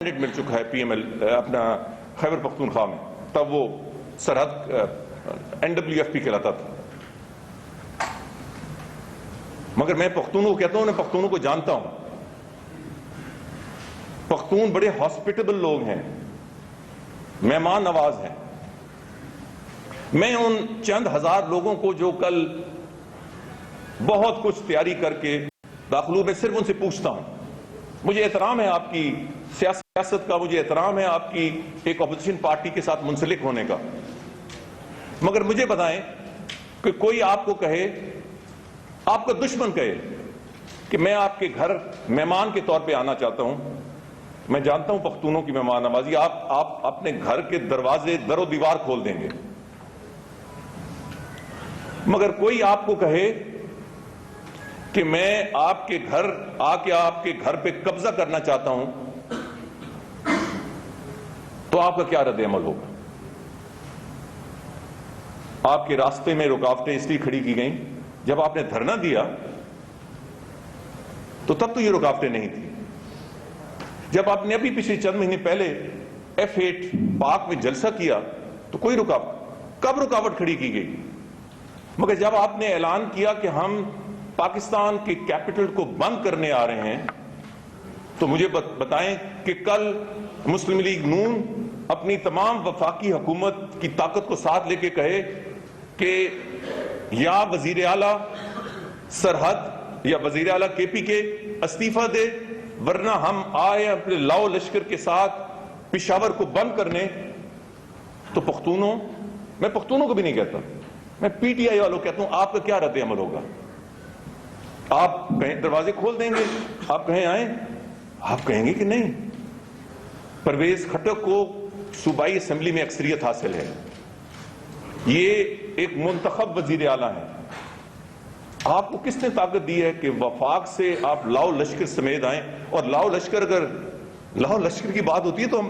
مل چکا ہے پی ایم ایل اپنا خیبر پختونخوا میں، تب وہ سرحد NWFP کہلاتا تھا۔ مگر میں پختونوں کو کہتا ہوں، میں پختونوں کو جانتا ہوں، پختون بڑے ہاسپٹیبل لوگ ہیں، مہمان نواز ہیں۔ میں ان چند ہزار لوگوں کو جو کل بہت کچھ تیاری کر کے داخلوں میں صرف ان سے پوچھتا ہوں، مجھے احترام ہے آپ کی سیاست کا، مجھے احترام ہے آپ کی ایک اپوزیشن پارٹی کے ساتھ منسلک ہونے کا، مگر مجھے بتائیں کہ کوئی آپ کو کہے، آپ کا دشمن کہے کہ میں آپ کے گھر مہمان کے طور پہ آنا چاہتا ہوں۔ میں جانتا ہوں پختونوں کی مہمان نوازی، آپ اپنے گھر کے دروازے در و دیوار کھول دیں گے، مگر کوئی آپ کو کہے کہ میں آپ کے گھر آ کے آپ کے گھر پہ قبضہ کرنا چاہتا ہوں، تو آپ کا کیا رد عمل ہوگا؟ آپ کے راستے میں رکاوٹیں اس لیے کھڑی کی گئیں، جب آپ نے دھرنا دیا تو تب تو یہ رکاوٹیں نہیں تھی۔ جب آپ نے ابھی پچھلے چند مہینے پہلے F8 پاک میں جلسہ کیا تو کوئی کب رکاوٹ کھڑی کی گئی؟ مگر جب آپ نے اعلان کیا کہ ہم پاکستان کے کیپٹل کو بند کرنے آ رہے ہیں، تو مجھے بتائیں کہ کل مسلم لیگ نون اپنی تمام وفاقی حکومت کی طاقت کو ساتھ لے کے کہے کہ یا وزیر اعلیٰ سرحد یا وزیر اعلیٰ KP کے استعفیٰ دے، ورنہ ہم آئے اپنے لاؤ لشکر کے ساتھ پشاور کو بند کرنے، تو میں پختونوں کو بھی نہیں کہتا، میں PTI والوں کہتا ہوں، آپ کا کیا رد عمل ہوگا؟ آپ کہیں دروازے کھول دیں گے؟ آپ کہیں آئیں؟ آپ کہیں گے کہ نہیں؟ پرویز خٹک کو صوبائی اسمبلی میں اکثریت حاصل ہے، یہ ایک منتخب وزیر اعلیٰ ہیں، آپ کو کس نے طاقت دی ہے کہ وفاق سے آپ لاؤ لشکر سمیت آئیں؟ اور لاؤ لشکر کی بات ہوتی ہے تو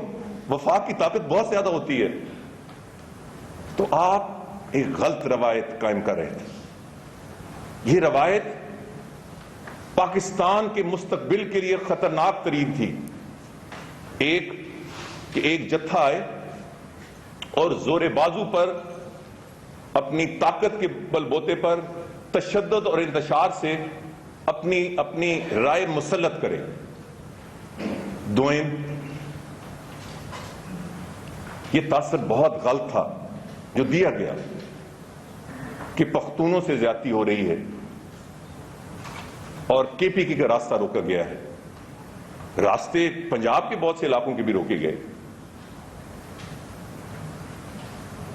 وفاق کی طاقت بہت زیادہ ہوتی ہے۔ تو آپ ایک غلط روایت قائم کر رہے تھے، یہ روایت پاکستان کے مستقبل کے لیے خطرناک ترین تھی۔ ایک جتھا آئے اور زور بازو پر اپنی طاقت کے بل بوتے پر تشدد اور انتشار سے اپنی رائے مسلط کرے۔ دوئم، یہ تاثر بہت غلط تھا جو دیا گیا کہ پختونوں سے زیادتی ہو رہی ہے اور KPK کا راستہ روکا گیا ہے۔ راستے پنجاب کے بہت سے علاقوں کے بھی روکے گئے،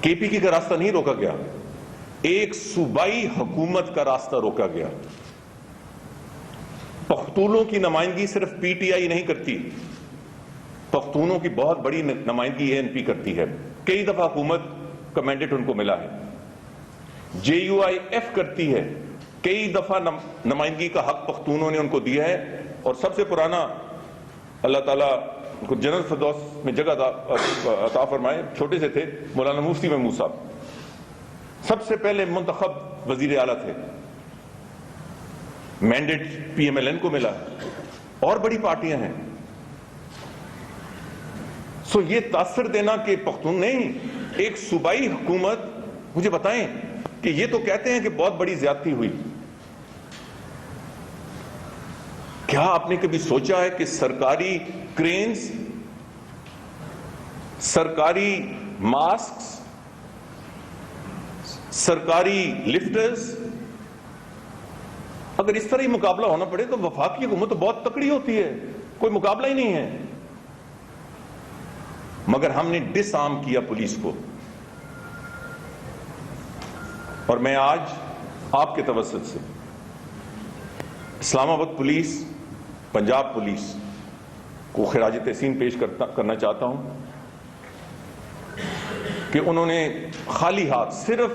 KPK کا راستہ نہیں روکا گیا، ایک صوبائی حکومت کا راستہ روکا گیا۔ پختونوں کی نمائندگی صرف PTI نہیں کرتی، پختونوں کی بہت بڑی نمائندگی ANP کرتی ہے، کئی دفعہ حکومت کا مینڈیٹ ان کو ملا ہے، JUIF کرتی ہے، کئی دفعہ نمائندگی کا حق پختونوں نے ان کو دیا ہے، اور سب سے پرانا اللہ تعالیٰ ان کو جنت فردوس میں جگہ عطا فرمائے، چھوٹے سے تھے، مولانا مفتی محمود صاحب سب سے پہلے منتخب وزیر اعلیٰ تھے، مینڈیٹ PMLN کو ملا، اور بڑی پارٹیاں ہیں۔ سو یہ تاثر دینا کہ پختون نہیں، ایک صوبائی حکومت، مجھے بتائیں کہ یہ تو کہتے ہیں کہ بہت بڑی زیادتی ہوئی، کیا آپ نے کبھی سوچا ہے کہ سرکاری کرینز، سرکاری ماسکس، سرکاری لفٹرز، اگر اس طرح ہی مقابلہ ہونا پڑے تو وفاقی حکومت تو بہت تکڑی ہوتی ہے، کوئی مقابلہ ہی نہیں ہے۔ مگر ہم نے ڈس آرم کیا پولیس کو، اور میں آج آپ کے توسط سے اسلام آباد پولیس، پنجاب پولیس کو خراج تحسین پیش کرنا چاہتا ہوں کہ انہوں نے خالی ہاتھ صرف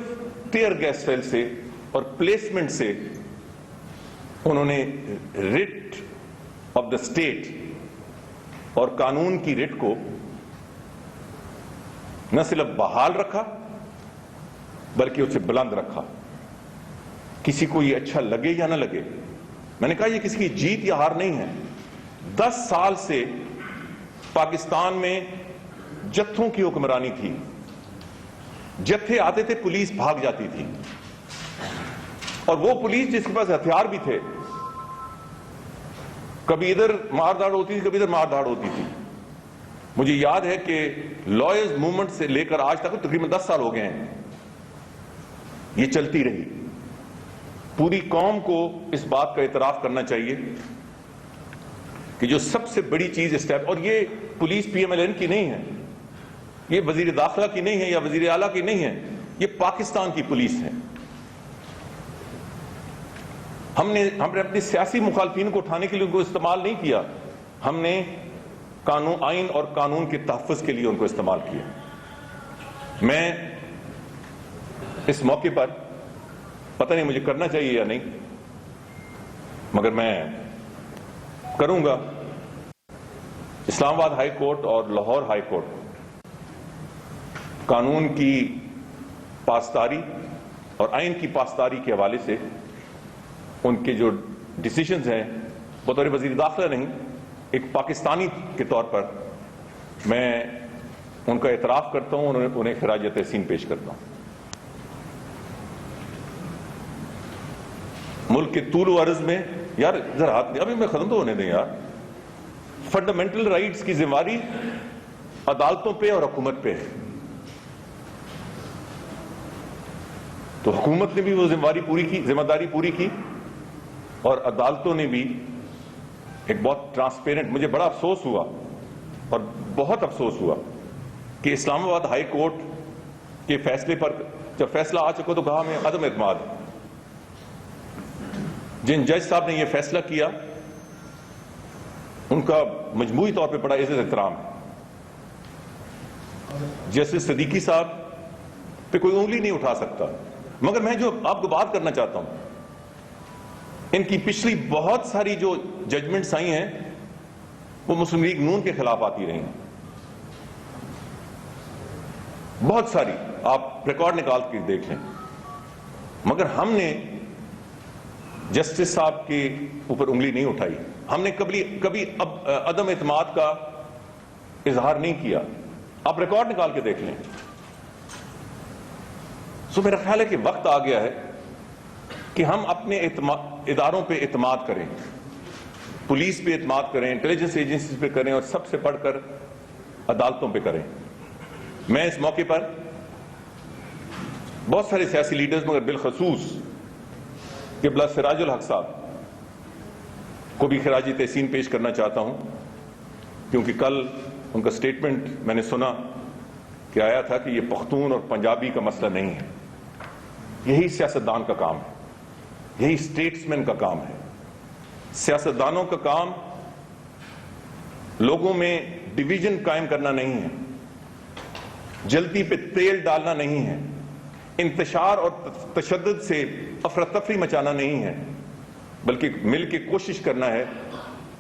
ٹیئر گیس سیل سے اور پلیسمنٹ سے انہوں نے رٹ آف دا اسٹیٹ اور قانون کی رٹ کو نہ صرف بحال رکھا بلکہ اسے بلند رکھا۔ کسی کو یہ اچھا لگے یا نہ لگے، میں نے کہا یہ کسی کی جیت یا ہار نہیں ہے۔ 10 سال سے پاکستان میں جتھوں کی حکمرانی تھی، جتھے آتے تھے پولیس بھاگ جاتی تھی، اور وہ پولیس جس کے پاس ہتھیار بھی تھے، کبھی ادھر مار دھاڑ ہوتی تھی، کبھی ادھر مار دھاڑ ہوتی تھی۔ مجھے یاد ہے کہ لائرز موومنٹ سے لے کر آج تک تقریباً 10 سال ہو گئے ہیں، یہ چلتی رہی۔ پوری قوم کو اس بات کا اعتراف کرنا چاہیے کہ جو سب سے بڑی چیز اسٹیپ، اور یہ پولیس پی ایم ایل این کی نہیں ہے، یہ وزیر داخلہ کی نہیں ہے یا وزیر اعلیٰ کی نہیں ہے، یہ پاکستان کی پولیس ہے۔ ہم نے اپنے سیاسی مخالفین کو اٹھانے کے لیے ان کو استعمال نہیں کیا، ہم نے قانون، آئین اور قانون کے تحفظ کے لیے ان کو استعمال کیا۔ میں اس موقع پر پتہ نہیں مجھے کرنا چاہیے یا نہیں، مگر میں کروں گا، اسلام آباد ہائی کورٹ اور لاہور ہائی کورٹ قانون کی پاسداری اور آئین کی پاسداری کے حوالے سے ان کے جو ڈیسیشنز ہیں، بطور وزیر داخلہ نہیں، ایک پاکستانی کے طور پر میں ان کا اعتراف کرتا ہوں، انہیں خراج تحسین پیش کرتا ہوں۔ ملک کے طول و عرض میں، یار ذرا ابھی میں ختم تو ہونے دیں یار، فنڈامنٹل رائٹس کی ذمہ داری عدالتوں پہ اور حکومت پہ ہے، تو حکومت نے بھی وہ ذمہ داری پوری کی، اور عدالتوں نے بھی ایک بہت ٹرانسپیرنٹ، مجھے بڑا افسوس ہوا اور بہت افسوس ہوا کہ اسلام آباد ہائی کورٹ کے فیصلے پر جب فیصلہ آ چکا تو کہا میں عدم اعتماد، جن جج صاحب نے یہ فیصلہ کیا ان کا مجموعی طور پہ بڑا عزت احترام ہے۔ جسٹس صدیقی صاحب پہ کوئی انگلی نہیں اٹھا سکتا، مگر میں جو آپ کو بات کرنا چاہتا ہوں، ان کی پچھلی بہت ساری جو ججمنٹس آئی ہیں وہ مسلم لیگ نون کے خلاف آتی رہی ہیں، بہت ساری، آپ ریکارڈ نکال کے دیکھ لیں، مگر ہم نے جسٹس صاحب کے اوپر انگلی نہیں اٹھائی، ہم نے کبھی عدم اعتماد کا اظہار نہیں کیا، آپ ریکارڈ نکال کے دیکھ لیں۔ سو میرا خیال ہے کہ وقت آ گیا ہے کہ ہم اپنے اداروں پہ اعتماد کریں، پولیس پہ اعتماد کریں، انٹیلیجنس ایجنسیز پہ کریں، اور سب سے بڑھ کر عدالتوں پہ کریں۔ میں اس موقع پر بہت سارے سیاسی لیڈرز، مگر بالخصوص قبلہ سراج الحق صاحب کو بھی خراج تحسین پیش کرنا چاہتا ہوں، کیونکہ کل ان کا سٹیٹمنٹ میں نے سنا کہ آیا تھا کہ یہ پختون اور پنجابی کا مسئلہ نہیں ہے، یہی سیاستدان کا کام ہے، یہی اسٹیٹسمین کا کام ہے۔ سیاستدانوں کا کام لوگوں میں ڈویژن قائم کرنا نہیں ہے، جلدی پہ تیل ڈالنا نہیں ہے، انتشار اور تشدد سے افراتفری مچانا نہیں ہے، بلکہ مل کے کوشش کرنا ہے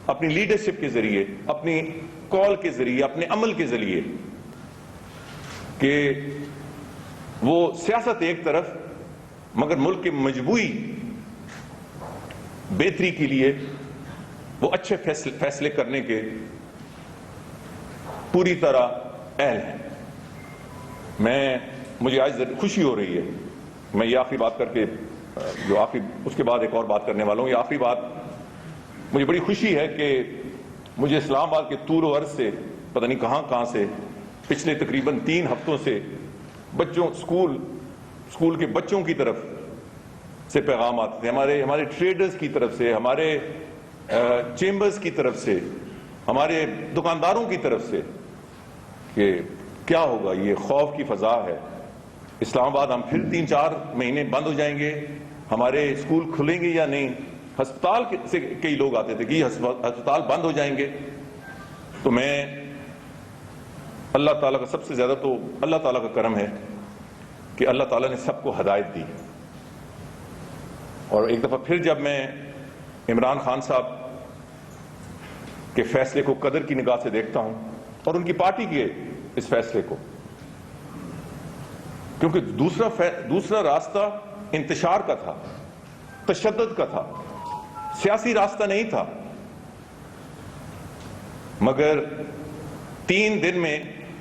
اپنی لیڈرشپ کے ذریعے، اپنی کال کے ذریعے، اپنے عمل کے ذریعے، کہ وہ سیاست ایک طرف، مگر ملک کے مجموعی بہتری کے لیے وہ اچھے فیصلے کرنے کے پوری طرح اہل ہیں۔ مجھے آج خوشی ہو رہی ہے، میں یہ آخری بات کر کے جو آخری، اس کے بعد ایک اور بات کرنے والا ہوں، یہ آخری بات، مجھے بڑی خوشی ہے کہ مجھے اسلام آباد کے طول و عرض سے پتہ نہیں کہاں سے پچھلے تقریباً 3 ہفتوں سے اسکول کے بچوں کی طرف سے پیغام آتے تھے، ہمارے ٹریڈرز کی طرف سے، ہمارے چیمبرز کی طرف سے، ہمارے دکانداروں کی طرف سے، کہ کیا ہوگا، یہ خوف کی فضا ہے، اسلام آباد ہم پھر 3-4 مہینے بند ہو جائیں گے، ہمارے اسکول کھلیں گے یا نہیں، ہسپتال سے کئی لوگ آتے تھے کہ یہ ہسپتال بند ہو جائیں گے۔ تو میں اللہ تعالیٰ کا سب سے زیادہ تو اللہ تعالیٰ کا کرم ہے کہ اللہ تعالیٰ نے سب کو ہدایت دی، اور ایک دفعہ پھر جب میں عمران خان صاحب کے فیصلے کو قدر کی نگاہ سے دیکھتا ہوں، اور ان کی پارٹی کے اس فیصلے کو، کیونکہ دوسرا راستہ انتشار کا تھا، تشدد کا تھا، سیاسی راستہ نہیں تھا، مگر 3 دن میں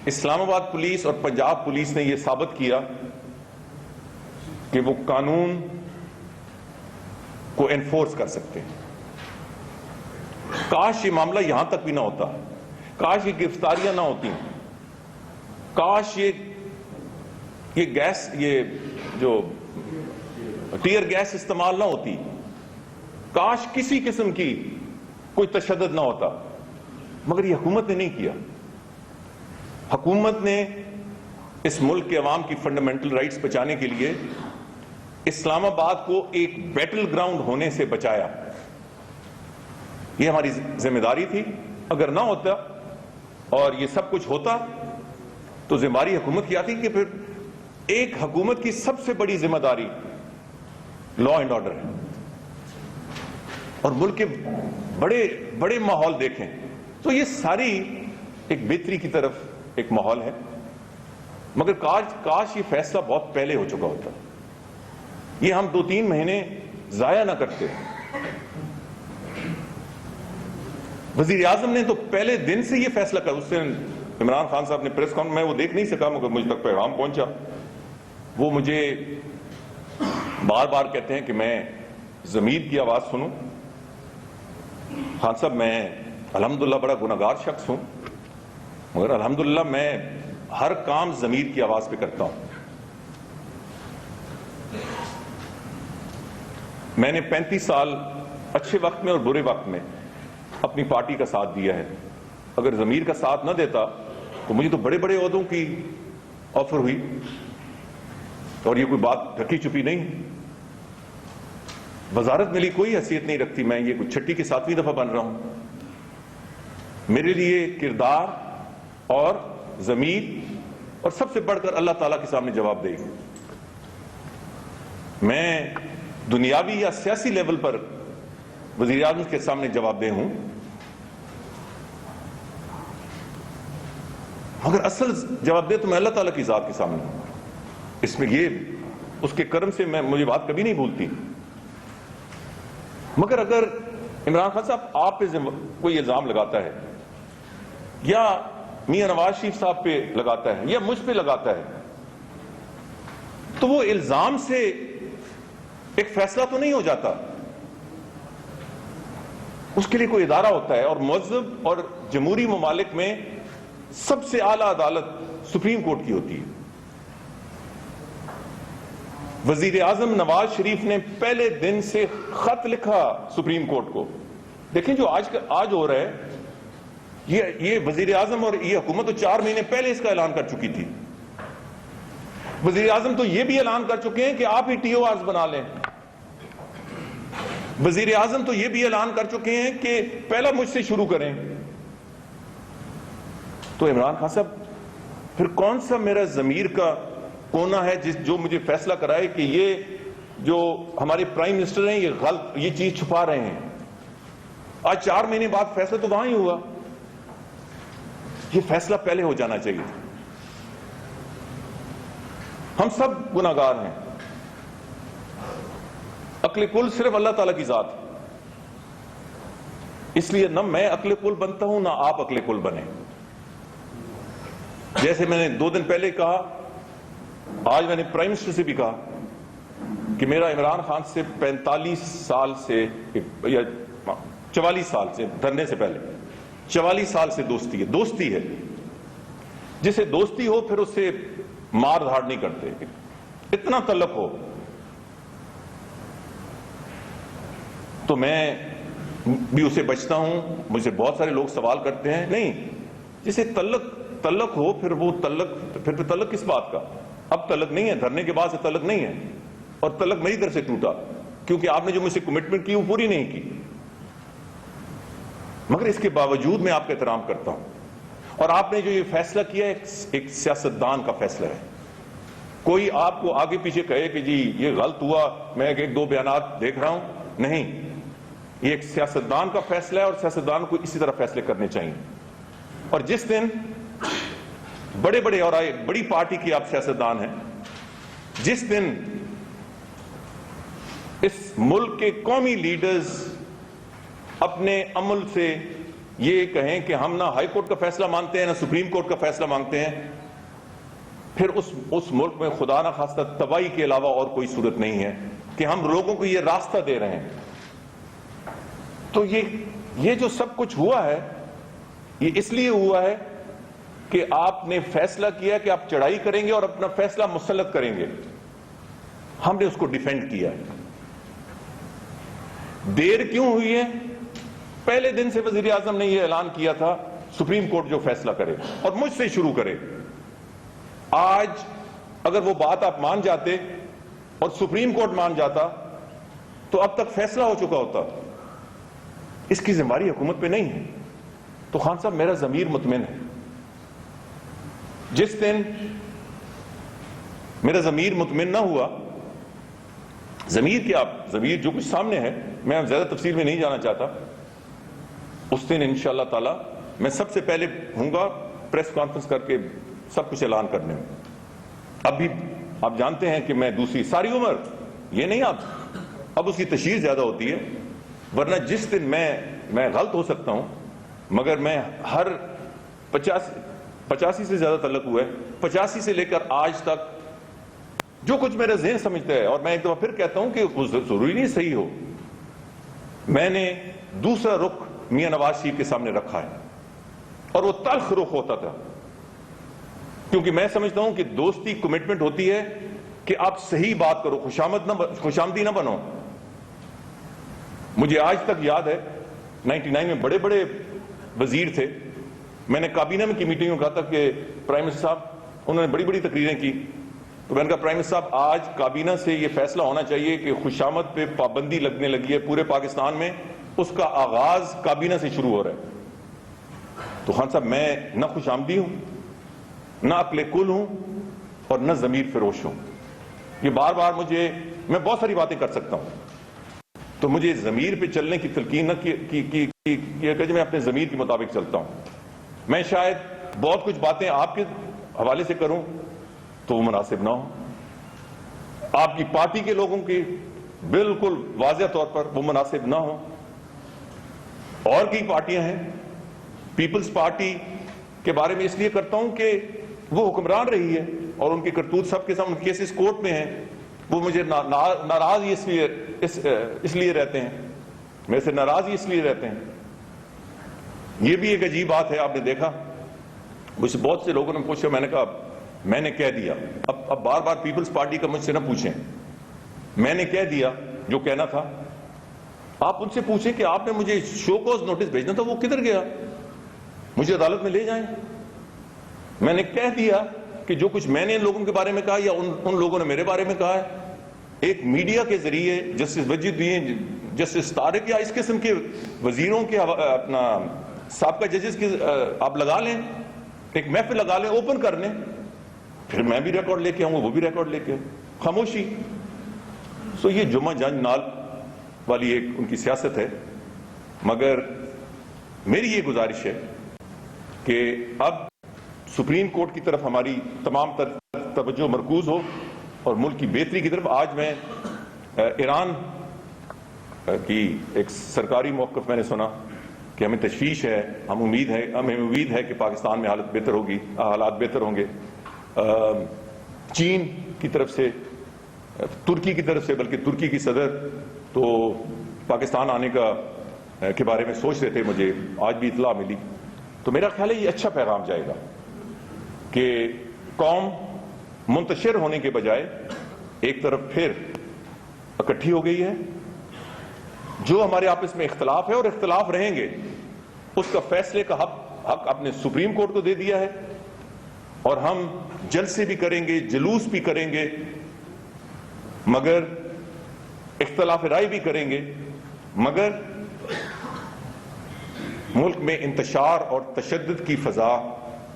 اسلام آباد پولیس اور پنجاب پولیس نے یہ ثابت کیا کہ وہ قانون کو انفورس کر سکتے ہیں. کاش یہ معاملہ یہاں تک بھی نہ ہوتا, کاش یہ گرفتاریاں نہ ہوتی, کاش یہ گیس, یہ جو ٹیئر گیس استعمال نہ ہوتی, کاش کسی قسم کی کوئی تشدد نہ ہوتا. مگر یہ حکومت نے نہیں کیا. حکومت نے اس ملک کے عوام کی فنڈامنٹل رائٹس بچانے کے لیے اسلام آباد کو ایک بیٹل گراؤنڈ ہونے سے بچایا. یہ ہماری ذمہ داری تھی. اگر نہ ہوتا اور یہ سب کچھ ہوتا تو ذمہ داری حکومت کی آتی کہ پھر ایک حکومت کی سب سے بڑی ذمہ داری لا اینڈ آرڈر ہے. اور ملک کے بڑے بڑے ماحول دیکھیں تو یہ ساری ایک بہتری کی طرف ایک ماحول ہے. مگر کاش یہ فیصلہ بہت پہلے ہو چکا ہوتا, یہ ہم 2-3 مہینے ضائع نہ کرتے. وزیر اعظم نے تو پہلے دن سے یہ فیصلہ کر, اس سے عمران خان صاحب نے پریس کانفرنس میں وہ دیکھ نہیں سکا مگر مجھ تک پیغام پہنچا. وہ مجھے بار بار کہتے ہیں کہ میں ضمیر کی آواز سنوں. خان صاحب میں الحمدللہ بڑا گناہگار شخص ہوں, مگر الحمدللہ میں ہر کام ضمیر کی آواز پہ کرتا ہوں. میں نے 35 سال اچھے وقت میں اور برے وقت میں اپنی پارٹی کا ساتھ دیا ہے. اگر ضمیر کا ساتھ نہ دیتا تو مجھے تو بڑے بڑے عہدوں کی آفر ہوئی, اور یہ کوئی بات ڈھکی چھپی نہیں. وزارت میری کوئی حیثیت نہیں رکھتی, میں یہ کوئی 6 کی 7ویں دفعہ بن رہا ہوں. میرے لیے کردار اور ضمیر اور سب سے بڑھ کر اللہ تعالیٰ کے سامنے جواب دے گی. میں دنیاوی یا سیاسی لیول پر وزیر اعظم کے سامنے جواب دہ ہوں, مگر اصل جواب دہ تو میں اللہ تعالیٰ کی ذات کے سامنے ہوں. اس میں یہ اس کے کرم سے مجھے بات کبھی نہیں بھولتی. مگر اگر عمران خان صاحب آپ پہ کوئی الزام لگاتا ہے یا میاں نواز شریف صاحب پہ لگاتا ہے یا مجھ پہ لگاتا ہے, تو وہ الزام سے ایک فیصلہ تو نہیں ہو جاتا. اس کے لیے کوئی ادارہ ہوتا ہے, اور مہذب اور جمہوری ممالک میں سب سے اعلیٰ عدالت سپریم کورٹ کی ہوتی ہے. وزیر اعظم نواز شریف نے پہلے دن سے خط لکھا سپریم کورٹ کو. دیکھیں جو آج ہو رہا ہے, یہ وزیر اعظم اور یہ حکومت تو 4 مہینے پہلے اس کا اعلان کر چکی تھی. وزیر اعظم تو یہ بھی اعلان کر چکے ہیں کہ آپ ہی TORs بنا لیں. وزیر اعظم تو یہ بھی اعلان کر چکے ہیں کہ پہلا مجھ سے شروع کریں. تو عمران خان صاحب پھر کون سا میرا ضمیر کا کونا ہے جو مجھے فیصلہ کرائے کہ یہ جو ہمارے پرائم منسٹر ہیں یہ غلط, یہ چیز چھپا رہے ہیں. آج 4 مہینے بعد فیصلہ تو وہاں ہی ہوا. یہ فیصلہ پہلے ہو جانا چاہیے تھا. ہم سب گناہگار ہیں. عقل کل صرف اللہ تعالیٰ کی ذات ہے. اس لیے نہ میں عقل کل بنتا ہوں نہ آپ عقل کل بنے. جیسے میں نے 2 دن پہلے کہا, آج میں نے پرائم منسٹر سے بھی کہا کہ میرا عمران خان سے 45 سال سے یا 44 سال سے, دھرنے سے پہلے 44 سال سے دوستی ہے. دوستی ہے, جسے دوستی ہو پھر اس سے مار دھاڑ نہیں کرتے, اتنا تعلق ہو. تو میں بھی اسے بچتا ہوں. مجھے بہت سارے لوگ سوال کرتے ہیں, نہیں جسے تعلق ہو پھر وہ پھر تعلق کس بات کا. اب تعلق نہیں ہے, دھرنے کے بعد سے تعلق نہیں ہے, اور تعلق میری طرف سے ٹوٹا کیونکہ آپ نے جو مجھ سے کمٹمنٹ کی وہ پوری نہیں کی. مگر اس کے باوجود میں آپ کا احترام کرتا ہوں. اور آپ نے جو یہ فیصلہ کیا ایک سیاستدان کا فیصلہ ہے. کوئی آپ کو آگے پیچھے کہے کہ جی یہ غلط ہوا, میں 1-2 بیانات دیکھ رہا ہوں, نہیں, یہ ایک سیاستدان کا فیصلہ ہے اور سیاستدان کو اسی طرح فیصلے کرنے چاہیے. اور جس دن بڑے اور بڑی پارٹی کی آپ سیاستدان ہیں, جس دن اس ملک کے قومی لیڈرز اپنے عمل سے یہ کہیں کہ ہم نہ ہائی کورٹ کا فیصلہ مانتے ہیں نہ سپریم کورٹ کا فیصلہ مانگتے ہیں، پھر اس ملک میں خدا نہ خواستہ تباہی کے علاوہ اور کوئی صورت نہیں ہے کہ ہم لوگوں کو یہ راستہ دے رہے ہیں۔ تو یہ جو سب کچھ ہوا ہے، یہ اس لیے ہوا ہے کہ آپ نے فیصلہ کیا کہ آپ چڑھائی کریں گے اور اپنا فیصلہ مسلط کریں گے۔ ہم نے اس کو ڈیفینڈ کیا ہے۔ دیر کیوں ہوئی ہے؟ پہلے دن سے وزیر اعظم نے یہ اعلان کیا تھا سپریم کورٹ جو فیصلہ کرے اور مجھ سے شروع کرے۔ آج اگر وہ بات آپ مان جاتے اور سپریم کورٹ مان جاتا تو اب تک فیصلہ ہو چکا ہوتا۔ اس کی ذمہ داری حکومت پہ نہیں ہے۔ تو خان صاحب میرا ضمیر مطمئن ہے۔ جس دن میرا ضمیر مطمئن نہ ہوا، ضمیر کیا، ضمیر جو کچھ سامنے ہے، میں زیادہ تفصیل میں نہیں جانا چاہتا، اس دن انشاءاللہ تعالی میں سب سے پہلے ہوں گا پریس کانفرنس کر کے سب کچھ اعلان کرنے میں۔ اب بھی آپ جانتے ہیں کہ میں دوسری ساری عمر یہ نہیں، اب اس کی تشہیر زیادہ ہوتی ہے، ورنہ جس دن میں غلط ہو سکتا ہوں، مگر میں ہر 85 سے زیادہ تعلق ہوا ہے، 85 سے لے کر آج تک جو کچھ میرا ذہن سمجھتا ہے، اور میں ایک دفعہ پھر کہتا ہوں کہ وہ ضروری نہیں صحیح ہو، میں نے دوسرا رخ میاں نواز شریف کے سامنے رکھا ہے، اور وہ تلخ رخ ہوتا تھا، کیونکہ میں سمجھتا ہوں کہ دوستی کمٹمنٹ ہوتی ہے کہ آپ صحیح بات کرو، خوشامدی نہ بنو۔ مجھے آج تک یاد ہے 99 میں بڑے بڑے وزیر تھے، میں نے کابینہ میں کی میٹنگ میں کہا تھا کہ پرائم منسٹر صاحب، انہوں نے بڑی بڑی تقریریں کی، تو میں نے کہا پرائم منسٹر صاحب آج کابینہ سے یہ فیصلہ ہونا چاہیے کہ خوشامد پہ پابندی لگنے لگی ہے پورے پاکستان میں، اس کا آغاز کابینہ سے شروع ہو رہا ہے۔ تو خان صاحب میں نہ خوش آمدی ہوں، نہ عقل کل ہوں، اور نہ ضمیر فروش ہوں۔ یہ بار بار میں بہت ساری باتیں کر سکتا ہوں، تو مجھے ضمیر پہ چلنے کی تلقین نہ کہ میں اپنے ضمیر کے مطابق چلتا ہوں۔ میں شاید بہت کچھ باتیں آپ کے حوالے سے کروں تو وہ مناسب نہ ہو، آپ کی پارٹی کے لوگوں کی بالکل واضح طور پر وہ مناسب نہ ہو۔ اور کئی پارٹیاں ہیں، پیپلز پارٹی کے بارے میں اس لیے کرتا ہوں کہ وہ حکمران رہی ہے اور ان کی کرتوت سب کے سامنے، کیسز کورٹ میں ہیں، وہ مجھے ناراض ہی اس لیے رہتے ہیں، میرے سے ناراض ہی اس لیے رہتے ہیں۔ یہ بھی ایک عجیب بات ہے، آپ نے دیکھا مجھ سے بہت سے لوگوں نے پوچھا، میں نے کہا میں نے کہہ دیا، اب بار بار پیپلز پارٹی کا مجھ سے نہ پوچھیں، میں نے کہہ دیا جو کہنا تھا۔ آپ ان سے پوچھیں کہ آپ نے مجھے شو کوز نوٹس بھیجنا تھا، وہ کدھر گیا؟ مجھے عدالت میں لے جائیں۔ میں نے کہہ دیا کہ جو کچھ میں نے ان لوگوں کے بارے میں کہا یا ان لوگوں نے میرے بارے میں کہا ہے، ایک میڈیا کے ذریعے جسٹس وجید الدین، جسٹس طارق یا اس قسم کے وزیروں کے اپنا سابقہ ججز کی آپ لگا لیں، ایک محفل لگا لیں، اوپن کر لیں، پھر میں بھی ریکارڈ لے کے آؤں، وہ بھی ریکارڈ لے کے آؤں، خاموشی۔ سو یہ جمعہ جنج نال والی ایک ان کی سیاست ہے، مگر میری یہ گزارش ہے کہ اب سپریم کورٹ کی طرف ہماری تمام توجہ مرکوز ہو اور ملک کی بہتری کی طرف۔ آج میں ایران کی ایک سرکاری موقف میں نے سنا کہ ہمیں تشویش ہے، ہمیں امید ہے کہ پاکستان میں حالات بہتر ہوں گے۔ چین کی طرف سے، ترکی کی طرف سے، بلکہ ترکی کی صدر تو پاکستان آنے کے بارے میں سوچ رہے تھے، مجھے آج بھی اطلاع ملی۔ تو میرا خیال ہے یہ اچھا پیغام جائے گا کہ قوم منتشر ہونے کے بجائے ایک طرف پھر اکٹھی ہو گئی ہے۔ جو ہمارے آپس میں اختلاف ہے اور اختلاف رہیں گے، اس کا فیصلے کا حق اپنے سپریم کورٹ کو دے دیا ہے، اور ہم جلسے بھی کریں گے، جلوس بھی کریں گے، مگر اختلاف رائے بھی کریں گے، مگر ملک میں انتشار اور تشدد کی فضا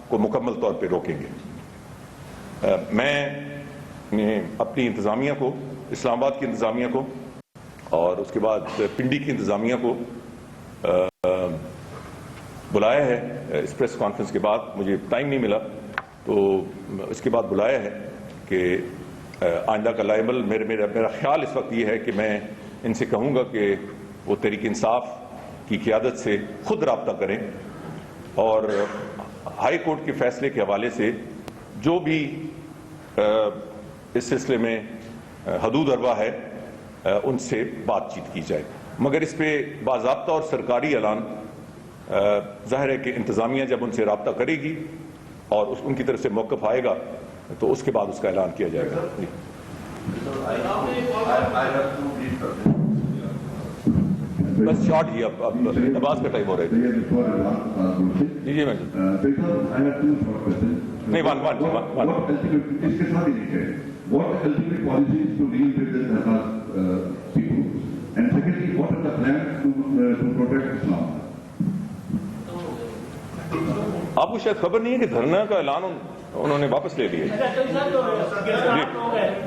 کو مکمل طور پہ روکیں گے۔ میں اپنی انتظامیہ کو، اسلام آباد کی انتظامیہ کو اور اس کے بعد پنڈی کی انتظامیہ کو بلایا ہے اس پریس کانفرنس کے بعد، مجھے ٹائم نہیں ملا تو اس کے بعد بلایا ہے کہ آئندہ کا لائبل میرا خیال اس وقت یہ ہے کہ میں ان سے کہوں گا کہ وہ تحریک انصاف کی قیادت سے خود رابطہ کریں اور ہائی کورٹ کے فیصلے کے حوالے سے جو بھی اس سلسلے میں حدود اروا ہے ان سے بات چیت کی جائے، مگر اس پہ باضابطہ اور سرکاری اعلان ظاہر ہے کہ انتظامیہ جب ان سے رابطہ کرے گی اور ان کی طرف سے موقف آئے گا تو اس کے بعد اس کا اعلان کیا جائے گا۔ بس شارٹ ہی اب نماز کا ٹائم ہو رہا ہے۔ جی جی میں نہیں ون اس کے ساتھ what ultimate policies to deal with the people, and secondly, what are the plans to protect Islam? آپ کو شاید خبر نہیں ہے کہ دھرنا کا اعلان انہوں نے واپس لے لیا۔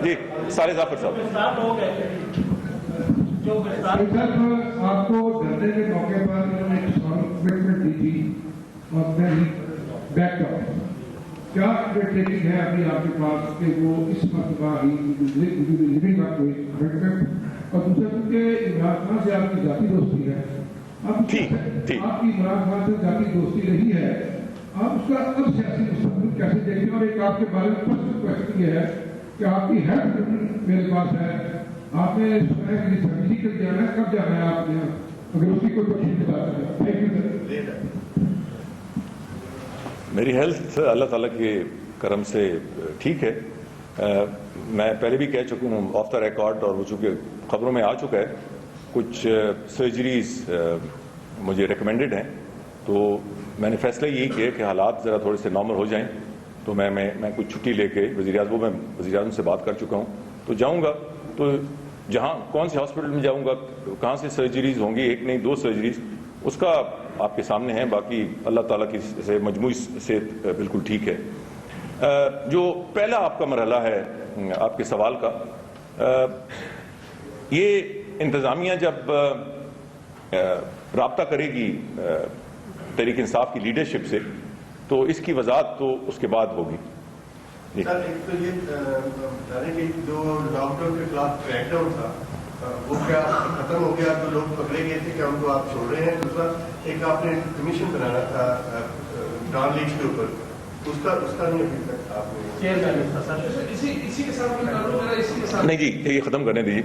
جی سارے ظافر صاحب آپ کو دھرنے کے موقع پر انہوں نے کمٹمنٹ دی تھی اور میں بیک اپ کیا ٹیکنگ ہے ابھی آپ کے پاس کہ وہ اس مرتبہ لیونگ اپ ٹو کمٹمنٹ، اور دوسرا کیونکہ عمران خان سے آپ کی ذاتی دوستی ہے، آپ کی عمران خان سے ذاتی دوستی رہی ہے، آپ اس کا اب سیاسی مستقبل کیسے دیکھیں؟ اور ایک آپ کے بارے میں پرسنل کوشچن یہ ہے کہ آپ کی ہیلتھ میرے پاس ہے، آپ نے سنا ہے کہ سرجری جانا ہے، کب جانا ہے آپ نے؟ اگر اس کی کوئی کوشش بتا سکیں۔ Thank you sir. میری ہیلتھ اللہ تعالیٰ کے کرم سے ٹھیک ہے۔ میں پہلے بھی کہہ چکا ہوں آف دا ریکارڈ، اور وہ چونکہ خبروں میں آ چکا ہے، کچھ سرجریز مجھے ریکمینڈڈ ہیں، تو میں نے فیصلہ یہی کیا کہ حالات ذرا تھوڑے سے نارمل ہو جائیں تو میں کچھ چھٹی لے کے وزیر اعظم سے بات کر چکا ہوں، تو جاؤں گا، تو جہاں کون سے ہاسپٹل میں جاؤں گا، کہاں سے سرجریز ہوں گی، ایک نہیں 2 سرجریز، اس کا آپ کے سامنے ہے، باقی اللہ تعالیٰ کی سے مجموعی صحت بالکل ٹھیک ہے۔ جو پہلا آپ کا مرحلہ ہے آپ کے سوال کا، یہ انتظامیہ جب رابطہ کرے گی تحریک انصاف کی لیڈرشپ سے تو اس کی وضاحت تو اس کے بعد ہوگی۔ سر ایک تو یہ بتا رہے کہ جو لاک ڈاؤن کے خلاف کریک ڈاؤن تھا وہ کیا ختم ہو گیا؟ تو لوگ پکڑے گئے تھے کہ ان کو آپ چھوڑ رہے ہیں؟ دوسرا ایک آپ نے کمیشن بنانا تھا ڈان لیگز کے اوپر، اس کا نہیں ابھی تک آپ نے؟ نہیں جی یہ ختم کرنے دیجیے،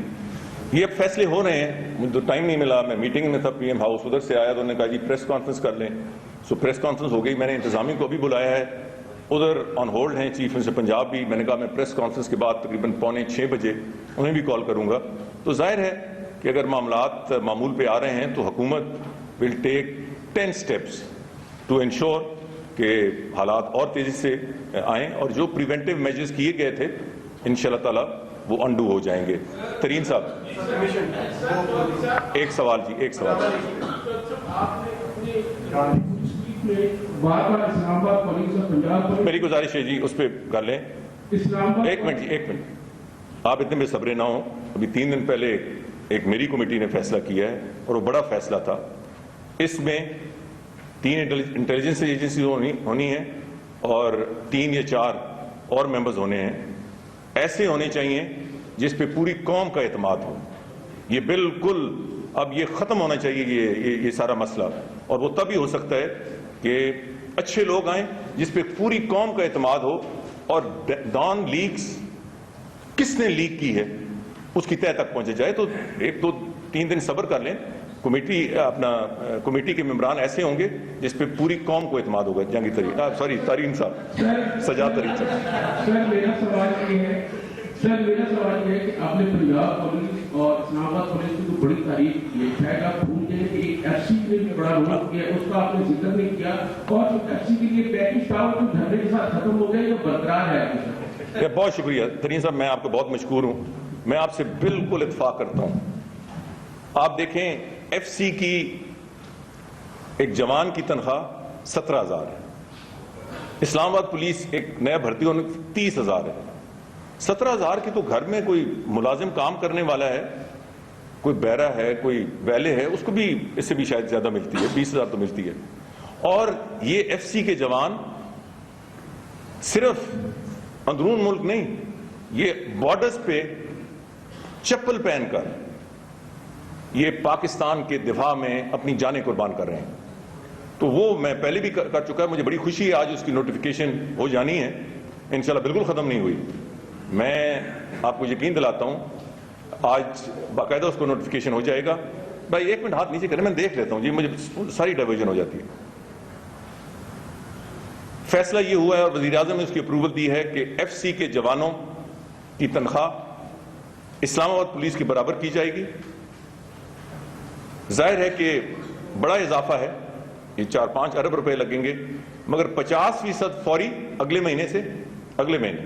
یہ اب فیصلے ہو رہے ہیں، مجھے تو ٹائم نہیں ملا، میں میٹنگ میں تھا پی ایم ہاؤس، ادھر سے آیا تو انہوں نے کہا جی پریس کانفرنس کر لیں، سو پریس کانفرنس ہو گئی، میں نے انتظامیہ کو ابھی بلایا ہے، ادھر آن ہولڈ ہیں چیف منسٹر پنجاب بھی، میں نے کہا میں پریس کانفرنس کے بعد تقریباً 5:45 بجے انہیں بھی کال کروں گا، تو ظاہر ہے کہ اگر معاملات معمول پہ آ رہے ہیں تو حکومت ول ٹیک 10 steps ٹو انشور کہ حالات اور تیزی سے آئیں، اور جو پریونٹیو میجرز کیے گئے تھے انشاءاللہ تعالی وہ انڈو ہو جائیں گے۔ ترین صاحب ایک سوال جی، ایک سوال میری گزارش ہے جی اس پہ کر لیں۔ ایک منٹ جی، ایک منٹ، آپ اتنے بے صبرے نہ ہوں، ابھی 3 دن پہلے ایک میری کمیٹی نے فیصلہ کیا ہے اور وہ بڑا فیصلہ تھا، اس میں 3 انٹیلیجنس ایجنسی ہونی ہیں اور 3 یا 4 اور ممبرز ہونے ہیں، ایسے ہونے چاہیے جس پہ پوری قوم کا اعتماد ہو۔ یہ بالکل اب یہ ختم ہونا چاہیے یہ سارا مسئلہ، اور وہ تب ہی ہو سکتا ہے کہ اچھے لوگ آئیں جس پہ پوری قوم کا اعتماد ہو، اور ڈان لیکس کس نے لیک کی ہے اس کی تہہ تک پہنچے جائے۔ تو 1 2 3 دن صبر کر لیں، کمیٹی کے ممبران ایسے ہوں گے جس پہ پوری قوم کو اعتماد ہوگا۔ جنگی ترین صاحب، سجاد ترین صاحب۔ سر میرا سوال یہ ہے کہ آپ نے پنجاب پولیس اور اسلام آباد پولیس کی تو بڑی تعریف کی ہے، شاید آپ بھول گئے کہ ایک ایف سی نے بھی بڑا رول کیا، اس کا آپ نے ذکر نہیں کیا، اور ایف سی کے لیے پیکج تھا وہ دھرنے کے ساتھ ختم ہو گیا یا برقرار ہے؟ بہت شکریہ ترین صاحب، میں آپ کو بہت مشکور ہوں، میں آپ سے بالکل اتفاق کرتا ہوں۔ آپ دیکھیں ایف سی کی ایک جوان کی تنخواہ 17,000 ہے، اسلام آباد پولیس ایک نیا بھرتی ہونے 30,000 ہے۔ 17,000 کی تو گھر میں کوئی ملازم کام کرنے والا ہے، کوئی بیرا ہے، کوئی ویلے ہے، اس کو بھی اس سے بھی شاید زیادہ ملتی ہے، 20,000 تو ملتی ہے۔ اور یہ ایف سی کے جوان صرف اندرون ملک نہیں، یہ بارڈرز پہ چپل پہن کر یہ پاکستان کے دفاع میں اپنی جانیں قربان کر رہے ہیں. تو وہ میں پہلے بھی کر چکا ہے. مجھے بڑی خوشی ہے آج اس کی نوٹیفیکیشن ہو جانی ہے. انشاءاللہ بالکل ختم نہیں ہوئی. میں آپ کو یقین دلاتا ہوں آج باقاعدہ اس کو نوٹیفیکیشن ہو جائے گا. بھائی ایک منٹ ہاتھ نیچے کریں, میں دیکھ لیتا ہوں جی, مجھے ساری ڈائیورژن ہو جاتی ہے. فیصلہ یہ ہوا ہے اور وزیر اعظم نے اس کی اپروول دی ہے کہ ایف سی کے جوانوں کی تنخواہ اسلام آباد پولیس کے برابر کی جائے گی. ظاہر ہے کہ بڑا اضافہ ہے, یہ 4-5 ارب روپے لگیں گے, مگر 50% فوری اگلے مہینے سے, اگلے مہینے,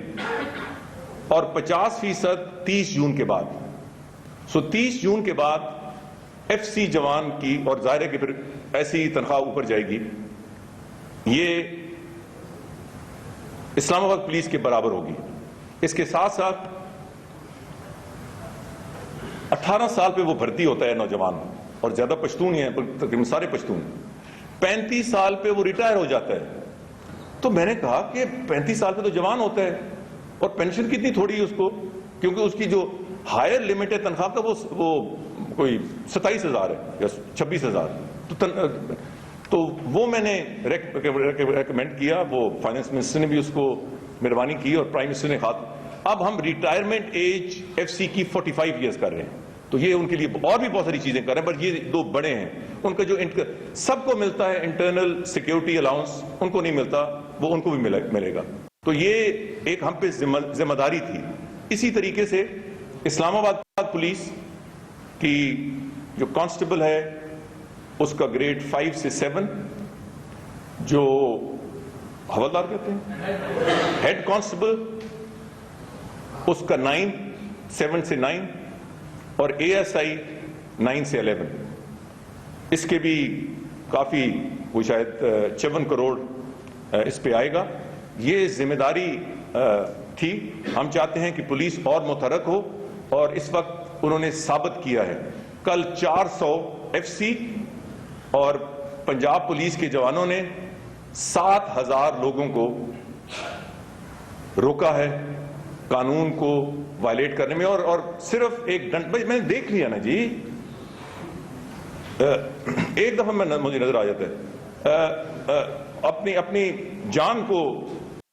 اور 50% 30 جون کے بعد. سو 30 جون کے بعد ایف سی جوان کی, اور ظاہر ہے کہ پھر ایسی تنخواہ اوپر جائے گی, یہ اسلام آباد پولیس کے برابر ہوگی. اس کے ساتھ ساتھ 18 سال پہ وہ بھرتی ہوتا ہے نوجوان, اور زیادہ پشتون ہی ہیں, تقریباً سارے پشتون. 35 سال پہ وہ ریٹائر ہو جاتا ہے. تو میں نے کہا کہ 35 سال پہ تو جوان ہوتا ہے, اور پینشن کتنی تھوڑی ہے اس کو, کیونکہ اس کی جو ہائر لمٹ ہے تنخواہ کا وہ کوئی 27,000 ہے یا 26,000. تو وہ میں نے ریکمینڈ کیا, وہ فائنانس منسٹر نے بھی اس کو مہربانی کی, اور پرائم منسٹر نے کہا. اب ہم ریٹائرمنٹ ایج ایف سی کی 45 ایئرز کر رہے ہیں. تو یہ ان کے لیے اور بھی بہت ساری چیزیں کر رہے ہیں, پر یہ 2 بڑے ہیں. ان کا جو سب کو ملتا ہے انٹرنل سیکیورٹی الاؤنس, ان کو نہیں ملتا, وہ ان کو بھی ملے گا. تو یہ ایک ہم پہ ذمہ داری تھی. اسی طریقے سے اسلام آباد پولیس کی جو کانسٹیبل ہے اس کا گریڈ 5 سے 7, جو حوالدار کہتے ہیں ہیڈ کانسٹیبل, اس کا 9, 7 سے 9, اور اے ایس آئی 9 سے 11. اس کے بھی کافی, وہ شاید 54 کروڑ اس پہ آئے گا. یہ ذمہ داری تھی. ہم چاہتے ہیں کہ پولیس اور متحرک ہو, اور اس وقت انہوں نے ثابت کیا ہے. کل 400 ایف سی اور پنجاب پولیس کے جوانوں نے 7,000 لوگوں کو روکا ہے قانون کو وائلیٹ کرنے میں. اور صرف ایک ڈنڈ, بھائی میں نے دیکھ لیا نا جی, ایک دفعہ مجھے نظر آ جاتا ہے اپنی جان کو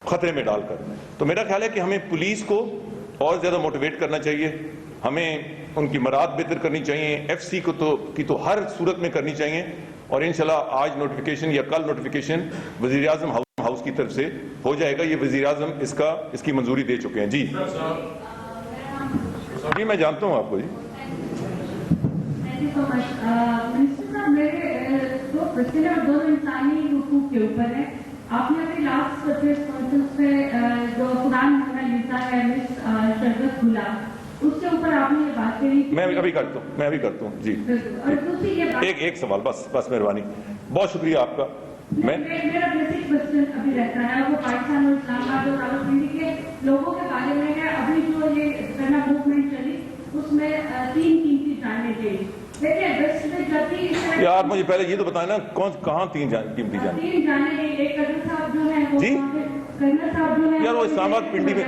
خطرے میں ڈال کر. تو میرا خیال ہے کہ ہمیں پولیس کو اور زیادہ موٹیویٹ کرنا چاہیے, ہمیں ان کی مراد بہتر کرنی چاہیے, ایف سی کو تو ہر صورت میں کرنی چاہیے. اور انشاءاللہ آج نوٹیفیکیشن یا کل نوٹیفیکیشن وزیر اعظم ہاؤس کی طرف سے ہو جائے گا. یہ وزیر اعظم اس کی منظوری دے چکے ہیں. جی جی میں جانتا ہوں آپ کو. جی میرے 2 انسانی حقوق کے اوپر ہے. آپ نے اپنی لاسٹ پریس کانفرنس پہ جو قرآن مونا ہے مس شربت گلا, اس کے اوپر آپ نے یہ بات کہی. میں ابھی کرتا ہوں. جی ایک سوال بس مہربانی, بہت شکریہ آپ کا. میرا بیسک کوسچن ابھی رہتا ہے, وہ پاکستان اور اسلام آباد اور راولپنڈی کے لوگوں کے بارے میں ہے. ابھی جو یہ کرنا موومنٹ چلی اس میں 3 قیمتی جانیں گئی. دیکھیے ویسٹ میں جب بھی یار مجھے پہلے یہ تو بتائیں نا کہاں 3 قیمتی جانیں. 3 جانیں گئی. ایک کرنل صاحب جو ہیں, جی کرنل صاحب جو ہیں یار وہ اسلام آباد پنڈی میں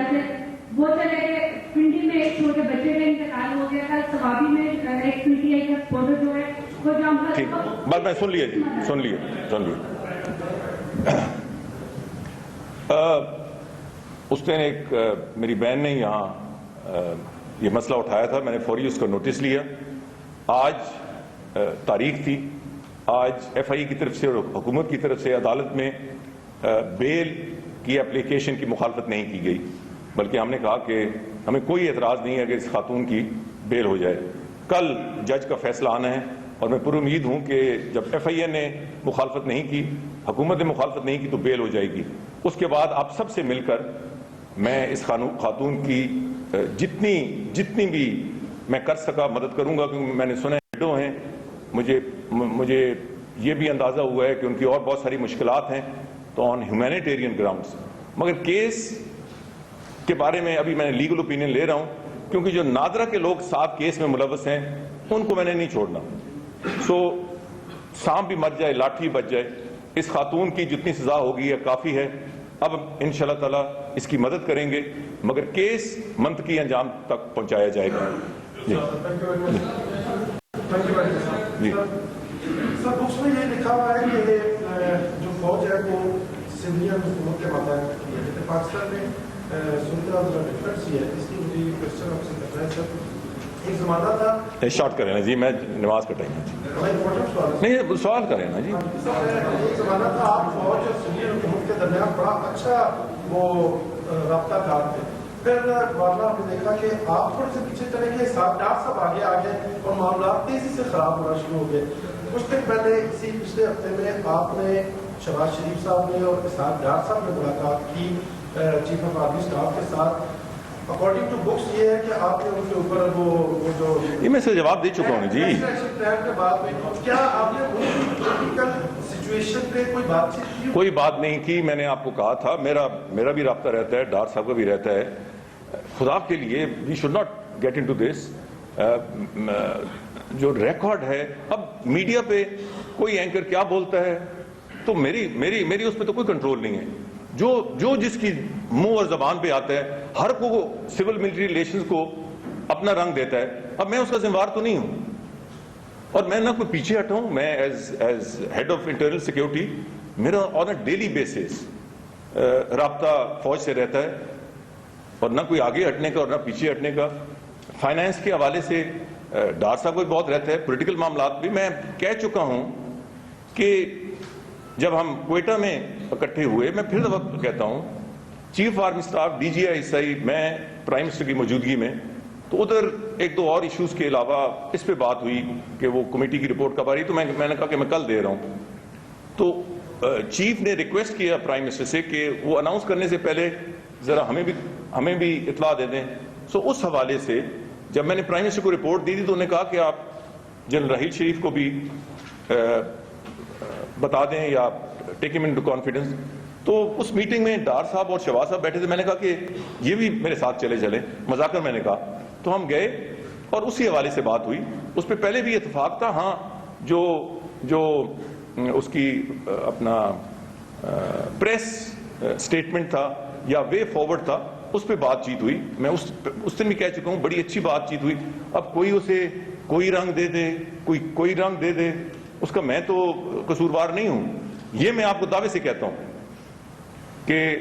وہ چلے گئے. پنڈی میں ایک چھوٹے بچے کا انتقال ہو گیا تھا. سوابی میں ایک پی کا سپورٹر جو ہے وہ جامع. ٹھیک, بات میں سن لیے. اس دن ایک میری بہن نے یہاں یہ مسئلہ اٹھایا تھا, میں نے فوری اس کا نوٹس لیا. آج تاریخ تھی, آج ایف آئی کی طرف سے اور حکومت کی طرف سے عدالت میں بیل کی اپلیکیشن کی مخالفت نہیں کی گئی, بلکہ ہم نے کہا کہ ہمیں کوئی اعتراض نہیں ہے کہ اس خاتون کی بیل ہو جائے. کل جج کا فیصلہ آنا ہے, اور میں پر امید ہوں کہ جب ایف آئی اے نے مخالفت نہیں کی, حکومت نے مخالفت نہیں کی, تو بیل ہو جائے گی. اس کے بعد آپ سب سے مل کر میں اس خاتون کی جتنی بھی میں کر سکا مدد کروں گا, کیونکہ میں نے سنا ویڈو ہیں. مجھے یہ بھی اندازہ ہوا ہے کہ ان کی اور بہت ساری مشکلات ہیں, تو آن ہیومینیٹیرین گراؤنڈز. مگر کیس کے بارے میں ابھی میں نے لیگل اوپینین لے رہا ہوں, کیونکہ جو نادرہ کے لوگ 7 کیس میں ملوث ہیں ان کو میں نے نہیں چھوڑنا. سو سانپ بھی مر جائے لاٹھی بچ جائے. اس خاتون کی جتنی سزا ہوگی ہے کافی ہے. اب انشاءاللہ تعالیٰ اس کی مدد کریں گے, مگر کیس منطقی انجام تک پہنچایا جائے گا. جی جی سر بکس میں یہ لکھا ہوا ہے کہ جو فوج ہے وہ سندھیا حکومت کے ماتحت کی ہے، لیکن پاکستان میں صورتحال ذرا ڈفرینٹ سی ہے، اس لیے مجھے یہ کوشچن آپ سے کرنا ہے سر۔ ایک زمانہ تھا، شارٹ کریں نا جی، میں نماز کا ٹائم ہے جی، بڑا امپورٹنٹ سوال ہے نہیں سوال کریں نا جی۔ سر، ایک زمانہ تھا آپ فوج اور سندھیا حکومت کے درمیان بڑا اچھا وہ رابطہ کار تھے، پھر وارنہ ہم نے دیکھا کہ آپ تھوڑے سے پیچھے چلے گئے، ڈاکٹر صاحب آگے آ گئے اور معاملات تیزی سے خراب ہونا شروع ہو گئے۔ کچھ دن پہلے اسی پچھلے ہفتے میں آپ نے شہباز شریف صاحب نے اور اسحاق ڈار صاحب نے ملاقات کی چیف آف آرمی اسٹاف کے ساتھ۔ اکارڈنگ ٹو بکس یہ ہے کہ آپ نے ان کے اوپر وہ جو یہ میں سے جواب دے چکا ہوں جی۔ ایکشن پلان کے بعد میں کیا آپ نے ان کی پولیٹیکل سچویشن پہ کوئی بات چیت کی؟ کوئی بات نہیں کی، میں نے آپ کو کہا تھا میرا بھی رابطہ رہتا ہے، ڈار صاحب کا بھی رہتا ہے۔ خدا کے لیے we should not get into this. جو ریکارڈ ہے، اب میڈیا پہ کوئی اینکر کیا بولتا ہے تو میری اس پہ تو کوئی کنٹرول نہیں ہے۔ جو جس کی منہ اور زبان پہ آتا ہے، ہر کو سول ملٹری ریلیشنز کو اپنا رنگ دیتا ہے۔ اب میں اس کا ذمہ دار تو نہیں ہوں، اور میں نہ کوئی پیچھے ہٹا ہوں۔ میں as head of internal security میرا آن اے ڈیلی بیسس رابطہ فوج سے رہتا ہے، اور نہ کوئی آگے ہٹنے کا اور نہ پیچھے ہٹنے کا۔ فائنانس کے حوالے سے ڈار صاحب کو بھی بہت رہتا ہے، پولیٹیکل معاملات بھی۔ میں کہہ چکا ہوں کہ جب ہم کوئٹہ میں اکٹھے ہوئے، میں پھر وقت کہتا ہوں، chief army staff D G I S I, میں پرائم منسٹر کی موجودگی میں، تو ادھر ایک دو اور ایشوز کے علاوہ اس پہ بات ہوئی کہ وہ کمیٹی کی رپورٹ کب آ رہی، تو میں نے کہا کہ میں کل دے رہا ہوں۔ تو چیف نے ریکویسٹ کیا پرائم منسٹر سے کہ وہ اناؤنس کرنے سے پہلے ذرا ہمیں بھی اطلاع دے دیں۔ سو اس حوالے سے جب میں نے پرائم منسٹر کو رپورٹ دی تھی تو انہوں نے کہا کہ آپ جنرل راحیل شریف کو بھی بتا دیں یا ٹیک ہم انٹو کانفیڈنس۔ تو اس میٹنگ میں ڈار صاحب اور شہباز صاحب بیٹھے تھے، میں نے کہا کہ یہ بھی میرے ساتھ چلے مذاکر، میں نے کہا تو ہم گئے اور اسی حوالے سے بات ہوئی۔ اس پہ پہلے بھی اتفاق تھا، ہاں جو اس کی اپنا پریس سٹیٹمنٹ تھا یا وے فارورڈ تھا، اس پہ بات چیت ہوئی۔ میں اس دن بھی کہہ چکا ہوں، بڑی اچھی بات چیت ہوئی۔ اب کوئی اسے کوئی رنگ دے دے، کوئی رنگ دے دے، اس کا میں تو قصوروار نہیں ہوں۔ یہ میں آپ کو دعوے سے کہتا ہوں کہ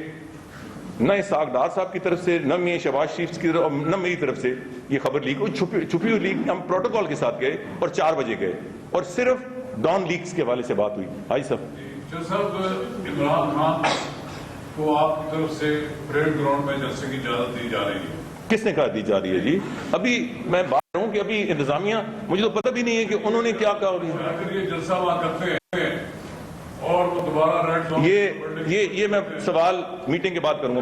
نہ اسحاق ڈار صاحب کی طرف سے، نہ میں شہباز شریف کی طرف، نہ میری طرف سے یہ خبر لیک ہوئی، چھپی ہوئی لیک۔ ہم پروٹوکول کے ساتھ گئے اور 4 بجے گئے، اور صرف ڈان لیکس کے حوالے سے بات ہوئی۔ ہائی صاحب، صاحب عمران خان کو آپ کی طرف سے پریڈ گراؤنڈ میں جلسے کی اجازت دی جا رہی ہے؟ کس نے کہا دی جا رہی ہے جی؟ ابھی میں بات رہا ہوں کہ ابھی انتظامیہ، مجھے تو پتہ بھی نہیں ہے کہ انہوں نے کیا کہا۔ اگر یہ جلسہ وہاں کرتے ہیں اور وہ دوبارہ ریڈ زون، یہ میں سوال میٹنگ کے بعد کروں گا۔